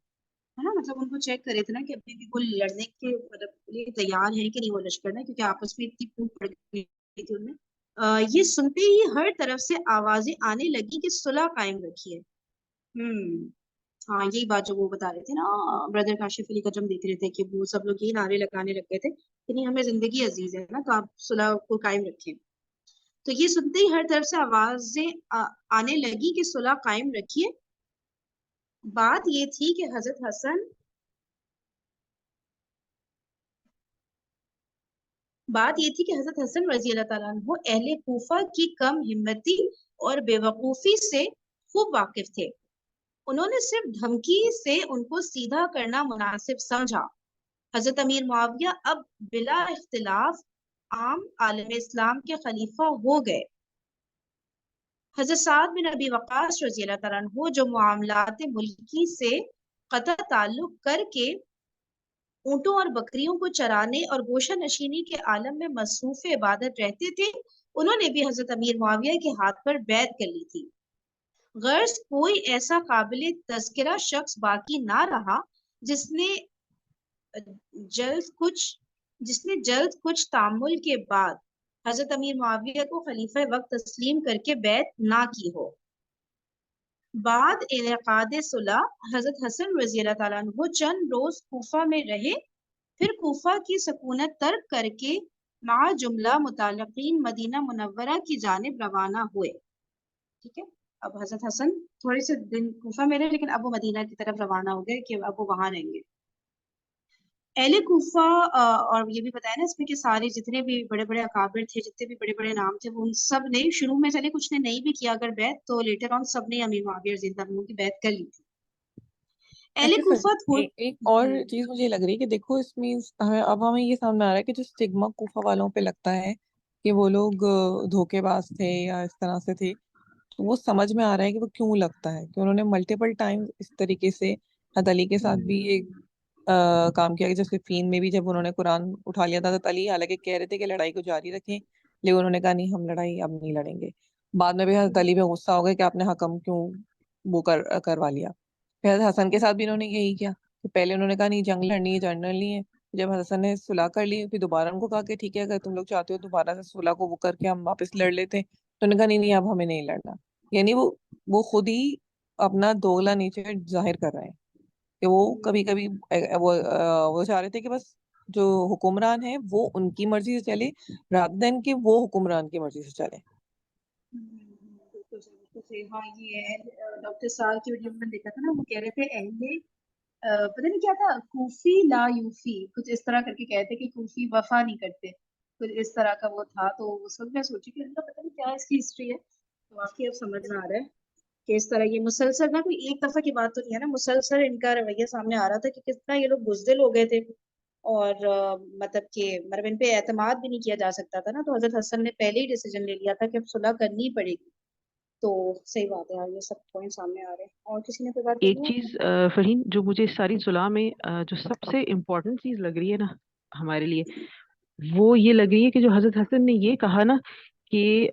ہے نا۔ مطلب ان کو چیک کرے تھے نا کہ ابھی بھی وہ لڑنے کے مطلب لیے تیار ہے کہ نہیں وہ لشکر میں، کیونکہ آپس میں اتنی پھوٹ پڑ گئی تھی ان میں۔ یہ سنتے ہی ہر طرف سے آوازیں آنے لگی کہ صلح قائم رکھیے۔ ہاں یہی بات جو وہ بتا رہے تھے نا، بردر کاشف علی کا جب دیکھ رہے تھے کہ وہ سب لوگ یہی نعرے لگانے لگ گئے تھے کہ نہیں ہمیں زندگی عزیز ہے نا، تو آپ صلح کو قائم رکھیں۔ تو یہ سنتے ہی ہر طرف سے آوازیں آنے لگی کہ صلح قائم رکھیے۔ بات یہ تھی کہ حضرت حسن رضی اللہ تعالیٰ عنہ اہل کوفہ کی کم ہمتی اور بے وقوفی سے خوب واقف تھے۔ انہوں نے صرف دھمکی سے ان کو سیدھا کرنا مناسب سمجھا۔ حضرت امیر معاویہ اب بلا اختلاف عام عالم اسلام کے خلیفہ ہو گئے۔ حضرت سعد بن ابی وقاص رضی اللہ تعالیٰ عنہ جو معاملات ملکی سے قطع تعلق کر کے اونٹوں اور بکریوں کو چرانے اور گوشہ نشینی کے عالم میں مصروف عبادت رہتے تھے، انہوں نے بھی حضرت امیر معاویہ کے ہاتھ پر بیعت کر لی تھی۔ غرض کوئی ایسا قابل تذکرہ شخص باقی نہ رہا جس نے جلد کچھ تعامل کے بعد حضرت امیر معاویہ کو خلیفہ وقت تسلیم کر کے بیعت نہ کی ہو۔ بعد انعقاد صلح حضرت حسن رضی اللہ تعالیٰ عنہ چند روز کوفہ میں رہے، پھر کوفہ کی سکونت ترک کر کے مع جملہ متعلقین مدینہ منورہ کی جانب روانہ ہوئے۔ ٹھیک ہے، اب حضرت حسن تھوڑے سے دن کوفہ میں رہے لیکن اب وہ مدینہ کی طرف روانہ ہو گئے کہ اب وہ وہاں رہیں گے۔ اہل کوفہ اور یہ بھی بتایا نا اس میں کہ سارے جتنے بھی بڑے بڑے اکابر تھے، جتنے بھی بڑے بڑے نام تھے، وہ ان سب نے شروع میں چلے کچھ نے نہیں بھی کیا اگر بیعت، تو لیٹر آن سب نے امیر معاویہ رضی اللہ عنہ کی بیعت کر لی تھی۔ اہل اچھا کوفہ سر، ایک اور چیز مجھے لگ رہی ہے کہ دیکھو اس میں اب ہمیں یہ سامنے آ رہا ہے کہ جو اسٹگما کوفہ والوں پہ لگتا ہے کہ وہ لوگ دھوکے باز تھے یا اس طرح سے تھے، تو وہ سمجھ میں آ رہا ہے کہ وہ کیوں لگتا ہے کہ انہوں نے ملٹیپل ٹائم اس طریقے سے حضرت علی کے ساتھ بھی ایک کام کیا کہ جیسے فین میں بھی جب انہوں نے قرآن اٹھا لیا تھا، حضرت علی حالانکہ کہہ رہے تھے کہ لڑائی کو جاری رکھیں، لیکن انہوں نے کہا نہیں ہم لڑائی اب نہیں لڑیں گے۔ بعد میں بھی حضرت علی پہ غصہ ہو گیا کہ آپ نے حکم کیوں وہ کروا لیا۔ پھر حضرت حسن کے ساتھ بھی انہوں نے یہی کیا کہ پہلے انہوں نے کہا نہیں جنگ لڑنی ہے، جنگ لڑنی ہے، جب حضرت حسن نے صلح کر لی پھر دوبارہ ان کو کہا کہ ٹھیک ہے اگر تم لوگ چاہتے ہو دوبارہ سے صلح کو وہ کر کے ہم واپس لڑ لیتے ہیں، تو انہوں نے کہا نہیں نہیں اب ہمیں نہیں لڑنا۔ یعنی وہ خود ہی اپنا دوگلا نیچر ظاہر کر رہے ہیں کہ وہ کبھی کبھی وہ چاہ رہے تھے کہ بس جو حکمران ہے وہ ان کی مرضی سے چلے رادر دین کہ وہ حکمران کی مرضی سے چلے۔ بالکل صحیح۔ ہاں یہ ہے ڈاکٹر سال کی ویڈیو میں دیکھا تھا نا، وہ کہہ رہے تھے اہل پتہ نہیں کیا تھا، کوفی لا یوفی کچھ اس طرح کر کے کہتے کہ کوفی وفا نہیں کرتے، کچھ اس طرح کا وہ تھا۔ تو اس وقت میں سوچی کہ اللہ پتہ نہیں کیا اس کی ہسٹری ہے، تو واقعی اب سمجھ میں آ رہا ہے کہ اس طرح یہ مسلسل نا، کوئی ایک دفعہ کی بات تو نہیں ہے نا، مسلسل ان کا رویہ سامنے آ رہا تھا کہ کس طرح یہ لوگ بزدل ہو گئے تھے اور مطلب کہ ان پہ اعتماد بھی نہیں کیا جا سکتا تھا نا۔ تو حضرت حسن نے پہلے ہی ڈیسیجن لے لیا تھا کہ اب صلح کرنی پڑے گی۔ تو صحیح بات ہے یار، یہ سب پوائنٹ سامنے آ رہے ہیں۔ اور کسی نے کوئی بات ایک کرنی ہے؟ چیز فرحین جو مجھے اس ساری صلح میں جو سب سے امپورٹنٹ چیز لگ رہی ہے نا ہمارے لیے، وہ یہ لگ رہی ہے کہ جو حضرت حسن نے یہ کہا نا کہ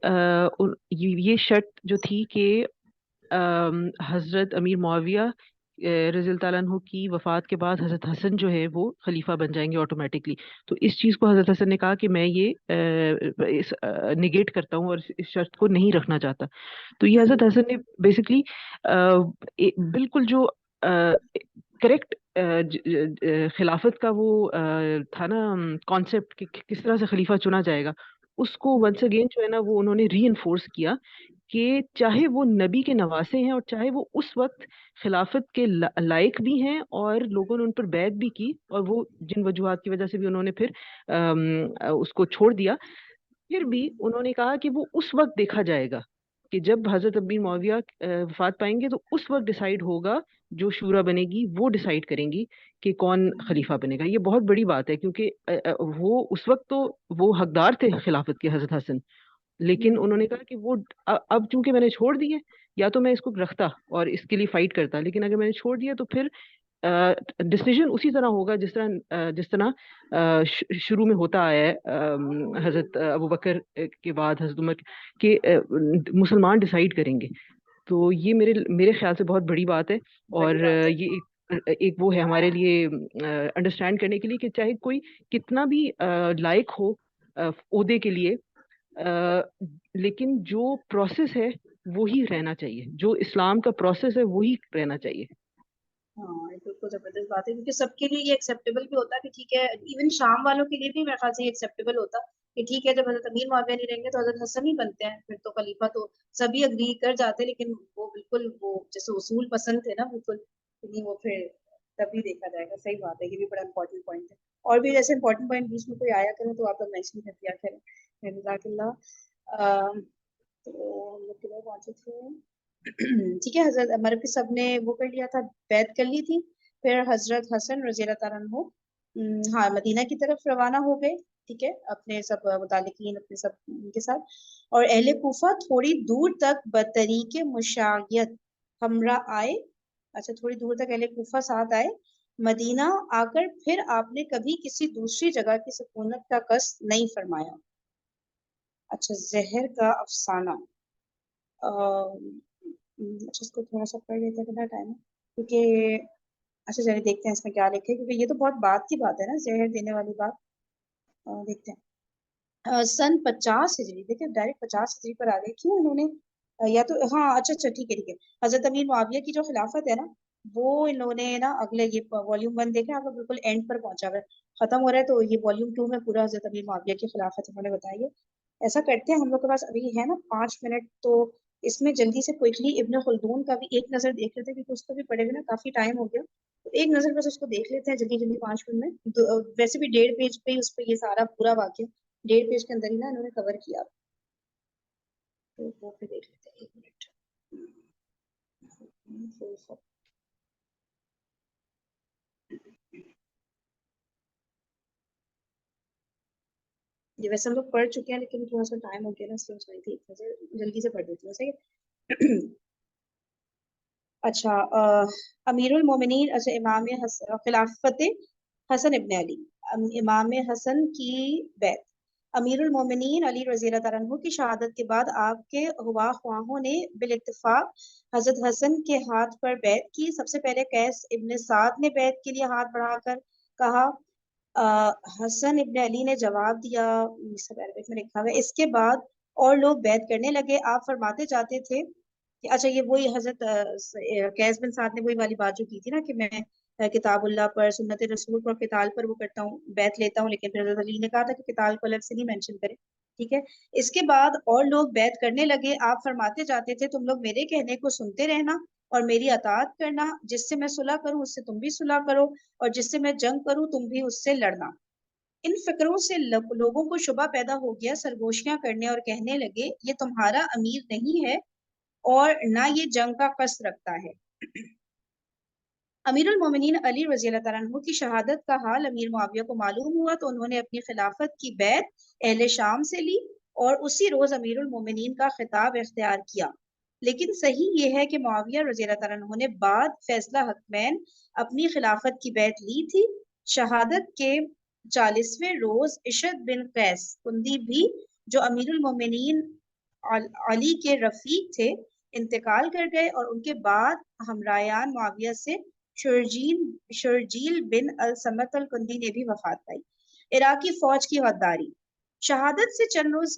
یہ شرط جو تھی کہ حضرت امیر معاویہ رضی اللہ تعالیٰ عنہ کی وفات کے بعد حضرت حسن جو ہے وہ خلیفہ بن جائیں گے آٹومیٹکلی، تو اس چیز کو حضرت حسن نے کہا کہ میں یہ نگیٹ کرتا ہوں اور اس شرط کو نہیں رکھنا چاہتا۔ تو یہ حضرت حسن نے بیسکلی بالکل جو کریکٹ خلافت کا وہ تھا نا کانسیپٹ کہ کس طرح سے خلیفہ چنا جائے گا، اس کو ونس اگین جو ہے نا وہ انہوں نے ری انفورس کیا کہ چاہے وہ نبی کے نواسے ہیں اور چاہے وہ اس وقت خلافت کے لائق بھی ہیں اور لوگوں نے ان پر بیعت بھی کی، اور وہ جن وجوہات کی وجہ سے بھی انہوں نے پھر اس کو چھوڑ دیا، پھر بھی انہوں نے کہا کہ وہ اس وقت دیکھا جائے گا کہ جب حضرت ابی معاویہ وفات پائیں گے تو اس وقت ڈیسائیڈ ہوگا، جو شورا بنے گی وہ ڈیسائیڈ کریں گی کہ کون خلیفہ بنے گا. یہ بہت بڑی بات ہے کیونکہ وہ اس وقت تو وہ حقدار تھے خلافت کے، حضرت حسن. لیکن انہوں نے کہا کہ وہ اب چونکہ میں نے چھوڑ دی ہے، یا تو میں اس کو رکھتا اور اس کے لیے فائٹ کرتا، لیکن اگر میں نے چھوڑ دیا تو پھر ڈسیزن اسی طرح ہوگا جس طرح شروع میں ہوتا آیا ہے حضرت ابو بکر کے بعد حضرت عمر کہ مسلمان ڈیسائیڈ کریں گے. تو یہ میرے خیال سے بہت بڑی بات ہے. اور بڑی بات ہے. یہ ایک وہ ہے ہمارے لیے انڈرسٹینڈ کرنے کے لیے کہ چاہے کوئی کتنا بھی لائق ہو عہدے کے لیے، لیکن جو پروسیس ہے وہی رہنا چاہیے، جو اسلام کا پروسیس ہے وہی رہنا چاہیے. ہاں یہ بالکل زبردست بات ہے، کیونکہ سب کے لیے یہ ایکسیپٹیبل بھی ہوتا ہے کہ ٹھیک ہے، ایون شام والوں کے لیے بھی میرے خیال سے یہ ایکسیپٹیبل ہوتا کہ ٹھیک ہے جب حضرت امیر معاویہ نہیں رہیں گے تو حضرت حسن ہی بنتے ہیں، پھر تو خلیفہ تو سبھی اگری کر جاتے، لیکن وہ بالکل وہ جیسے اصول پسند تھے نا بالکل، نہیں وہ پھر تبھی دیکھا جائے گا. صحیح بات ہے، یہ بھی بڑا امپورٹنٹ پوائنٹ ہے. اور بھی جیسے امپورٹنٹ پوائنٹ بیچ میں کوئی آیا کریں تو آپ لوگ مینشن کر دیا کریں. جزاک اللہ. تو ہم لوگ کدھر پہنچے تھے؟ ٹھیک ہے، حضرت عمر کے سب نے وہ کر لیا تھا، بیعت کر لی تھی. پھر حضرت حسن رضی اللہ تعالیٰ عنہ ہاں مدینہ کی طرف روانہ ہو گئے، ٹھیک ہے، اپنے سب متعلقین اپنے سب کے ساتھ. اور اہل کوفہ تھوڑی دور تک بطریق مشایت ہمراہ آئے. اچھا تھوڑی دور تک اہل کوفہ ساتھ آئے. مدینہ آ کر پھر آپ نے کبھی کسی دوسری جگہ کی سکونت کا قصد نہیں فرمایا. اچھا زہر کا افسانہ، اچھا اس کو تھوڑا سا پڑھ لیتے ہیں، کتنا ٹائم ہے کیونکہ اچھا چلیے دیکھتے ہیں اس میں کیا لکھے، کیونکہ یہ تو بہت بات کی بات ہے نا، زہر دینے والی بات. دیکھتے ہیں سن 50 ہجری، دیکھیں ڈائریکٹ 50 ہجری پر آ گئے. کیوں انہوں نے یا تو ہاں اچھا ٹھیک ہے ٹھیک ہے. حضرت امیر معاویہ کی جو خلافت ہے نا وہ انہوں نے نا اگلے یہ والیوم 1 دیکھیں آپ کو بالکل اینڈ پر پہنچا ہوا ہے، ختم ہو رہا ہے، تو یہ والیوم 2 میں پورا حضرت امیر معاویہ کی خلافت انہوں نے بتائی ہے. ایسا کرتے ہیں ہم لوگ کے پاس ابھی ہے نا 5 منٹ، تو اس میں جلدی سے کوئکلی ابن خلدون کا بھی ایک نظر دیکھ لیتے ہیں کیونکہ اس کو بھی پڑھے ہوئے نا کافی ٹائم ہو گیا، تو ایک نظر بس اس کو دیکھ لیتے ہیں جلدی جلدی 5 منٹ میں. ویسے بھی 1.5 پیج پہ ہی اس پہ یہ سارا پورا واقعہ 1.5 پیج کے اندر ہی نا انہوں نے کور کیا، تو وہ پہ دیکھ لیتے ہیں 1 منٹ. یہ ویسے ہم لوگ پڑھ چکے ہیں لیکن تھوڑا سا ٹائم ہو گیا نا، اس لیے سوچ رہی تھی جلدی سے پڑھ دیتی ہوں. صحیح ہے. اچھا امیر المومنین، اچھا امام خلافت حسن ابن علی، امام حسن کی بیعت. امیر المومنین علی رضی اللہ تعالیٰ عنہ کی شہادت کے بعد آپ کے ہوا خواہوں نے بالاتفاق حضرت حسن کے ہاتھ پر بیعت کی. سب سے پہلے قیس ابن سعد نے بیعت کے لیے ہاتھ بڑھا کر کہا. حسن ابن علی نے جواب دیا، سب عربک میں لکھا ہوا ہے. اس کے بعد اور لوگ بیعت کرنے لگے. آپ فرماتے جاتے تھے کہ اچھا یہ وہی حضرت قیس بن سعد نے وہی والی بات جو کی تھی نا کہ میں کتاب اللہ پر سنت رسول پر قتال پر وہ کرتا ہوں، بیعت لیتا ہوں، لیکن پھر حضرت علی نے کہا تھا کہ قتال کو الگ سے نہیں مینشن کرے. ٹھیک ہے. اس کے بعد اور لوگ بیعت کرنے لگے. آپ فرماتے جاتے تھے تم لوگ میرے کہنے کو سنتے رہنا اور میری اطاعت کرنا، جس سے میں صلح کروں اس سے تم بھی صلح کرو، اور جس سے میں جنگ کروں تم بھی اس سے لڑنا. ان فکروں سے لوگوں کو شبہ پیدا ہو گیا، سرگوشیاں کرنے اور کہنے لگے یہ تمہارا امیر نہیں ہے اور نہ یہ جنگ کا قصد رکھتا ہے. امیر المومنین علی رضی اللہ تعالیٰ عنہ کی شہادت کا حال امیر معاویہ کو معلوم ہوا تو انہوں نے اپنی خلافت کی بیعت اہل شام سے لی اور اسی روز امیر المومنین کا خطاب اختیار کیا. لیکن صحیح یہ ہے کہ معاویہ رضی اللہ تعالیٰ عنہ نے بعد فیصلہ حتمین اپنی خلافت کی بیعت لی تھی. شہادت کے 40ویں روز اشد بن قیس کندی بھی جو امیر المومنین علی کے رفیق تھے انتقال کر گئے، اور ان کے بعد ہمرایان معاویہ سے شرجیل بن السمت الکندی نے بھی وفات پائی. عراقی فوج کی غداری. شہادت سے چند روز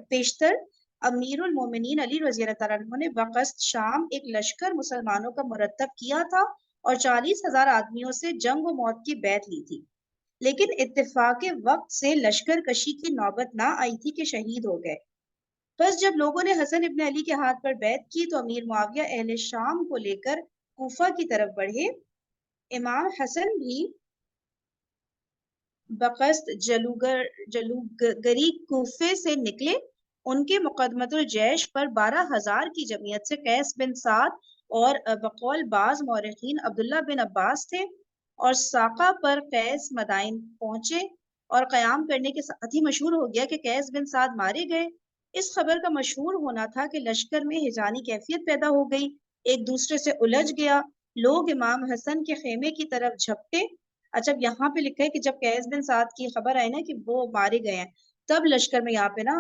پیشتر امیر المومنین علی رضی اللہ تعالیٰ عنہ نے بقصد شام ایک لشکر مسلمانوں کا مرتب کیا تھا اور 40,000 آدمیوں سے جنگ و موت کی بیعت لی تھی، لیکن اتفاق وقت سے لشکر کشی کی نوبت نہ آئی تھی کہ شہید ہو گئے. بس جب لوگوں نے حسن ابن علی کے ہاتھ پر بیعت کی تو امیر معاویہ اہل شام کو لے کر کوفہ کی طرف بڑھے. امام حسن بھی बकस्त जलूगरी कूफे से निकले। उनके मुकदमतुल जैश पर 12,000 की जमीयत से कैस बिन साद और बकौल बाज मौरखीन अब्दुल्ला बिन अब्बास थे, और साका पर कैस मदाइन पहुंचे और क़याम करने के साथ ही मशहूर हो गया कि कैस बिन साद मारे गए। इस खबर का मशहूर होना था कि लश्कर में हिजानी कैफियत पैदा हो गई, एक दूसरे से उलझ गया, लोग इमाम हसन के खेमे की तरफ झपटे। अच्छा, अब यहाँ पे लिखा है कि जब कैस बिन साद की खबर आई ना कि वो मारे गए हैं, तब लश्कर में यहाँ पे ना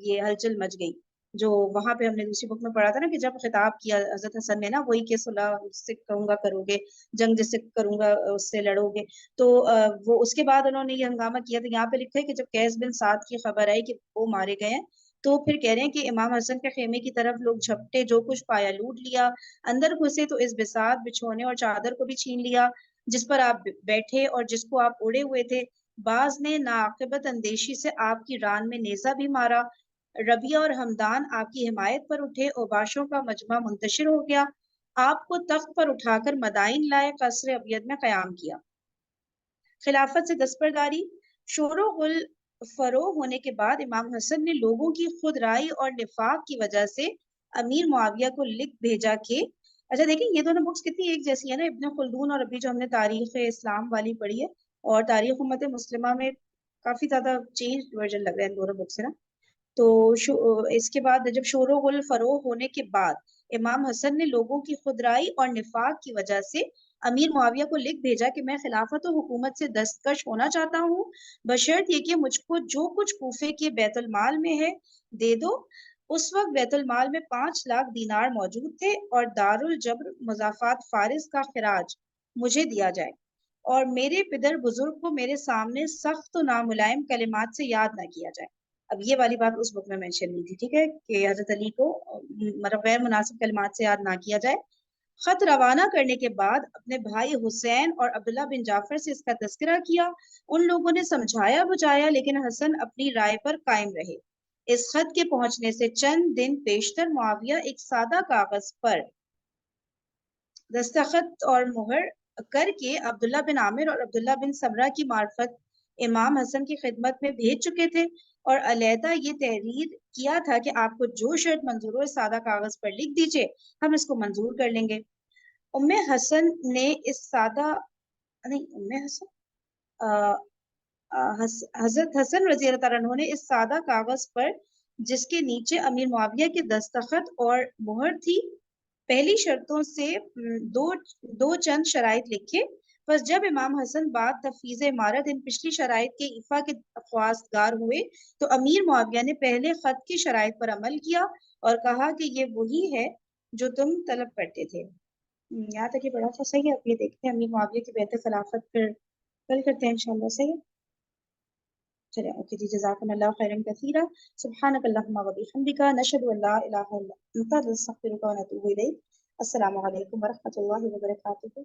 ये हलचल मच गई। जो वहां पे हमने दूसरी बुक में पढ़ा था ना कि जब खिताब किया हजरत हसन ने ना, वही के सुलह उससे कहूंगा करोगे, जंग जिससे करूंगा उससे लड़ोगे, तो वो उसके बाद उन्होंने ये हंगामा किया। तो यहाँ पे लिखा है कि जब कैस बिन साद की खबर आई कि वो मारे गए हैं, तो फिर कह रहे हैं कि इमाम हसन के खेमे की तरफ लोग झपटे, जो कुछ पाया लूट लिया, अंदर घुसे तो इस बिसात बिछोने और चादर को भी छीन लिया जिस पर आप बैठे और जिसको आप उड़े हुए थे। बाज ने नाकिबत अंदेशी से आपकी रान में नेजा भी मारा। रबिया और हमदान आपकी हिमायत पर उठे, ओबाशों का मजमा मुंतशिर हो गया, आपको तख्त पर उठाकर मदाइन लाए, कसर अबियद में कयाम किया। खिलाफत से दस्तबरदारी। शोरो गुल फरो होने के बाद इमाम हसन ने लोगों की खुद राय और निफाक की वजह से अमीर मुआविया को लिख भेजा कि, अच्छा देखिए ये दोनों बुक्स कितनी एक जैसी है ना, इब्न खुल्दून और अभी जो हमने तारीख इस्लाम वाली पढ़ी है, और तारीख उम्मत मुस्लिमा में काफी ज्यादा चेंज वर्जन लग रहा है इन दोनों बुक से ना। तो इसके बाद जब शोरो गुल फरोह होने के बाद इमाम हसन ने लोगों की खुदराई और निफाक की वजह से अमीर मुआविया को लिख भेजा कि मैं खिलाफत और हुकूमत से दस्तकश होना चाहता हूँ, बशर्त ये कि मुझको जो कुछ कूफे के बैतुल माल में है दे दो। उस वक्त बैतुल माल में 5 लाख दीनार मौजूद थे, और दारुल जब्र मुजाफात फारिस का खिराज मुझे दिया जाए, और मेरे पिदर बुजुर्ग को मेरे सामने सख्त और नामुलायम कलिमात से याद ना किया जाए। अब ये वाली बात उस बुक में मेंशन नहीं थी, ठीक है, कि हजरत अली को मतलब गैर मुनासिब कलिमात से याद ना किया जाए। खत रवाना करने के बाद अपने भाई हुसैन और अब्दुल्ला बिन जाफर से इसका तस्करा किया। उन लोगों ने समझाया बुझाया, लेकिन हसन अपनी राय पर कायम रहे। इस खत के पहुंचने से चंद दिन पेशतर मुआविया एक सादा कागज पर दस्तखत और मुहर करके अब्दुल्ला बिन आमिर और अब्दुल्ला बिन समरा की मार्फत इमाम हसन की खिदमत में भेज चुके थे, और अलहदा ये तहरीर किया था कि आपको जो शर्त मंजूर हो इस सादा कागज पर लिख दीजिए, हम इसको मंजूर कर लेंगे। उम्मे हसन ने इस सादा नहीं उम्मे हसन हजरत हसन रजी अल्लाह तआला अन्हु ने इस सादा कागज पर, जिसके नीचे अमीर मुआविया के दस्तखत और मुहर थी, पहली शर्तों से दो दो चंद शराइत लिखे। बस जब इमाम हसन बाद तफवीज़ इमारत इन पिछली शराइत के इफा के ख्वास्तगार हुए, तो अमीर मुआविया ने पहले खत की शराइत पर अमल किया और कहा कि ये वही है जो तुम तलब करते थे। यहाँ तक ये बड़ा सा सही है। अब ये देखते हैं अमीर मुआविया की बैत खिलाफत पर कल करते हैं इंशाल्लाह। सही है, चलिए ओके जी, जज़ाकुमुल्लाह खैरन कसीरा, सुब्हानकल्लाहुम्मा व बिहम्दिका, नशहदु अल्ला इलाहा इल्ला अंता, नस्तगफिरुका व नतूबु इलैक। अस्सलामु अलैकुम व रहमतुल्लाहि व बरकातुहू।